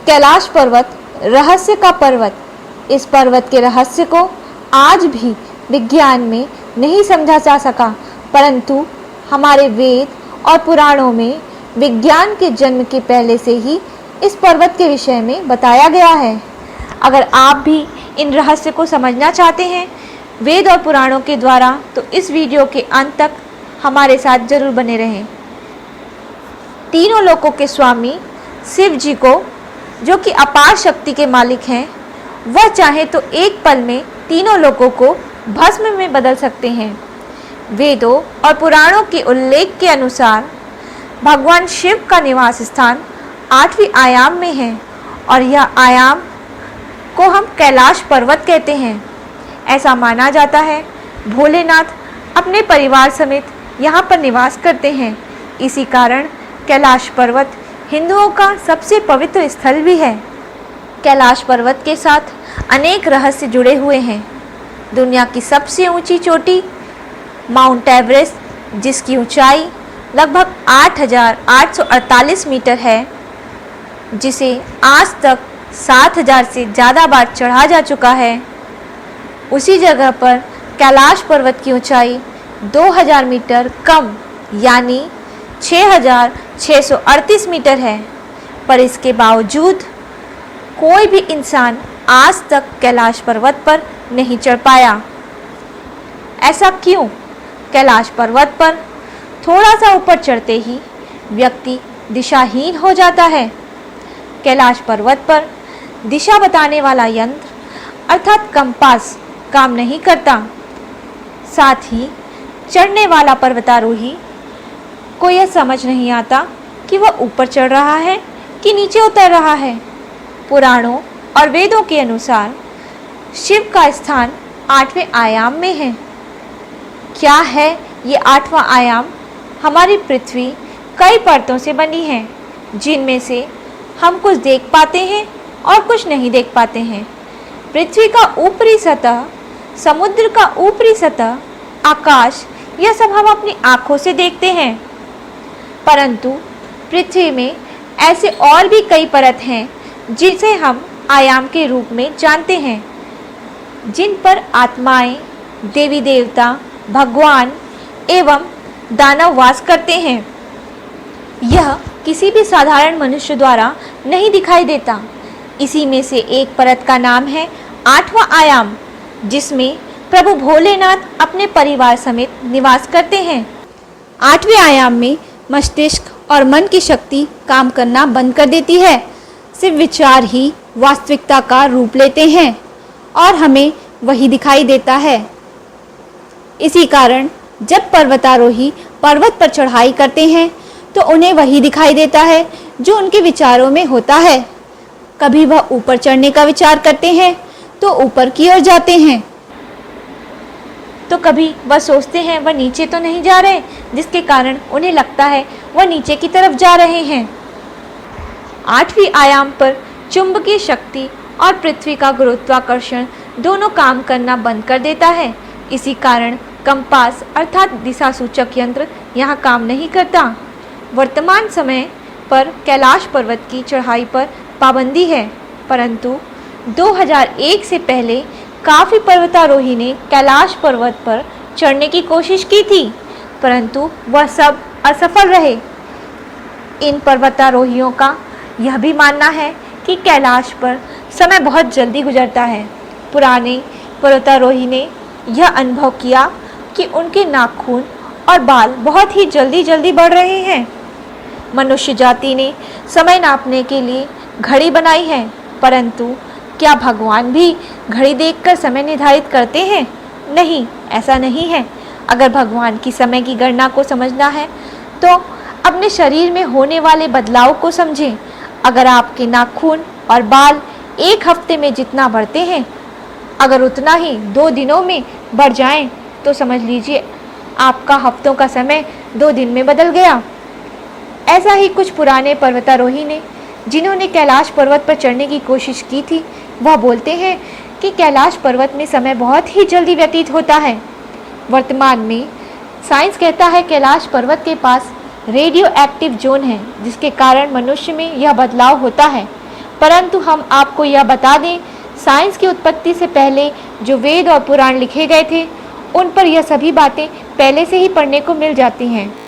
कैलाश पर्वत रहस्य का पर्वत। इस पर्वत के रहस्य को आज भी विज्ञान में नहीं समझा जा सका, परंतु हमारे वेद और पुराणों में विज्ञान के जन्म के पहले से ही इस पर्वत के विषय में बताया गया है। अगर आप भी इन रहस्य को समझना चाहते हैं वेद और पुराणों के द्वारा, तो इस वीडियो के अंत तक हमारे साथ जरूर बने रहें। तीनों लोकों के स्वामी शिव जी को, जो कि अपार शक्ति के मालिक हैं, वह चाहे तो एक पल में तीनों लोकों को भस्म में बदल सकते हैं। वेदों और पुराणों के उल्लेख के अनुसार भगवान शिव का निवास स्थान 8वें आयाम में है और यह आयाम को हम कैलाश पर्वत कहते हैं। ऐसा माना जाता है भोलेनाथ अपने परिवार समेत यहाँ पर निवास करते हैं। इसी कारण कैलाश पर्वत हिंदुओं का सबसे पवित्र स्थल भी है। कैलाश पर्वत के साथ अनेक रहस्य जुड़े हुए हैं। दुनिया की सबसे ऊंची चोटी माउंट एवरेस्ट, जिसकी ऊंचाई लगभग 8,848 मीटर है, जिसे आज तक 7,000 से ज़्यादा बार चढ़ा जा चुका है, उसी जगह पर कैलाश पर्वत की ऊंचाई 2,000 मीटर कम यानी 6,638 मीटर है। पर इसके बावजूद कोई भी इंसान आज तक कैलाश पर्वत पर नहीं चढ़ पाया। ऐसा क्यों? कैलाश पर्वत पर थोड़ा सा ऊपर चढ़ते ही व्यक्ति दिशाहीन हो जाता है। कैलाश पर्वत पर दिशा बताने वाला यंत्र अर्थात कंपास काम नहीं करता। साथ ही चढ़ने वाला पर्वतारोही को यह समझ नहीं आता कि वह ऊपर चढ़ रहा है कि नीचे उतर रहा है। पुराणों और वेदों के अनुसार शिव का स्थान 8वें आयाम में है। क्या है ये 8वां आयाम? हमारी पृथ्वी कई परतों से बनी है, जिनमें से हम कुछ देख पाते हैं और कुछ नहीं देख पाते हैं। पृथ्वी का ऊपरी सतह, समुद्र का ऊपरी सतह, आकाश, यह सब हम अपनी आँखों से देखते हैं, परंतु पृथ्वी में ऐसे और भी कई परत हैं जिसे हम आयाम के रूप में जानते हैं, जिन पर आत्माएं, देवी देवता, भगवान एवं दानव वास करते हैं। यह किसी भी साधारण मनुष्य द्वारा नहीं दिखाई देता। इसी में से एक परत का नाम है 8वां आयाम, जिसमें प्रभु भोलेनाथ अपने परिवार समेत निवास करते हैं। 8वें आयाम में मस्तिष्क और मन की शक्ति काम करना बंद कर देती है। सिर्फ विचार ही वास्तविकता का रूप लेते हैं और हमें वही दिखाई देता है। इसी कारण जब पर्वतारोही पर्वत पर चढ़ाई करते हैं तो उन्हें वही दिखाई देता है जो उनके विचारों में होता है। कभी वह ऊपर चढ़ने का विचार करते हैं तो ऊपर की ओर जाते हैं, तो कभी वह सोचते हैं वह नीचे तो नहीं जा रहे, जिसके कारण उन्हें लगता है वह नीचे की तरफ जा रहे हैं। 8वें आयाम पर चुंबकीय शक्ति और पृथ्वी का गुरुत्वाकर्षण दोनों काम करना बंद कर देता है। इसी कारण कंपास अर्थात दिशा सूचक यंत्र यहाँ काम नहीं करता। वर्तमान समय पर कैलाश पर्वत की चढ़ाई पर पाबंदी है, परंतु 2001 से पहले काफ़ी पर्वतारोही ने कैलाश पर्वत पर चढ़ने की कोशिश की थी, परंतु वह सब असफल रहे। इन पर्वतारोहियों का यह भी मानना है कि कैलाश पर समय बहुत जल्दी गुजरता है। पुराने पर्वतारोही ने यह अनुभव किया कि उनके नाखून और बाल बहुत ही जल्दी बढ़ रहे हैं। मनुष्य जाति ने समय नापने के लिए घड़ी बनाई है, परंतु क्या भगवान भी घड़ी देखकर समय निर्धारित करते हैं? नहीं, ऐसा नहीं है। अगर भगवान की समय की गणना को समझना है तो अपने शरीर में होने वाले बदलाव को समझें। अगर आपके नाखून और बाल एक हफ्ते में जितना बढ़ते हैं, अगर उतना ही 2 दिनों में बढ़ जाएं, तो समझ लीजिए आपका हफ्तों का समय 2 दिन में बदल गया। ऐसा ही कुछ पुराने पर्वतारोही ने, जिन्होंने कैलाश पर्वत पर चढ़ने की कोशिश की थी, वह बोलते हैं कि कैलाश पर्वत में समय बहुत ही जल्दी व्यतीत होता है। वर्तमान में साइंस कहता है कैलाश पर्वत के पास रेडियो एक्टिव जोन है, जिसके कारण मनुष्य में यह बदलाव होता है। परंतु हम आपको यह बता दें, साइंस की उत्पत्ति से पहले जो वेद और पुराण लिखे गए थे, उन पर यह सभी बातें पहले से ही पढ़ने को मिल जाती हैं।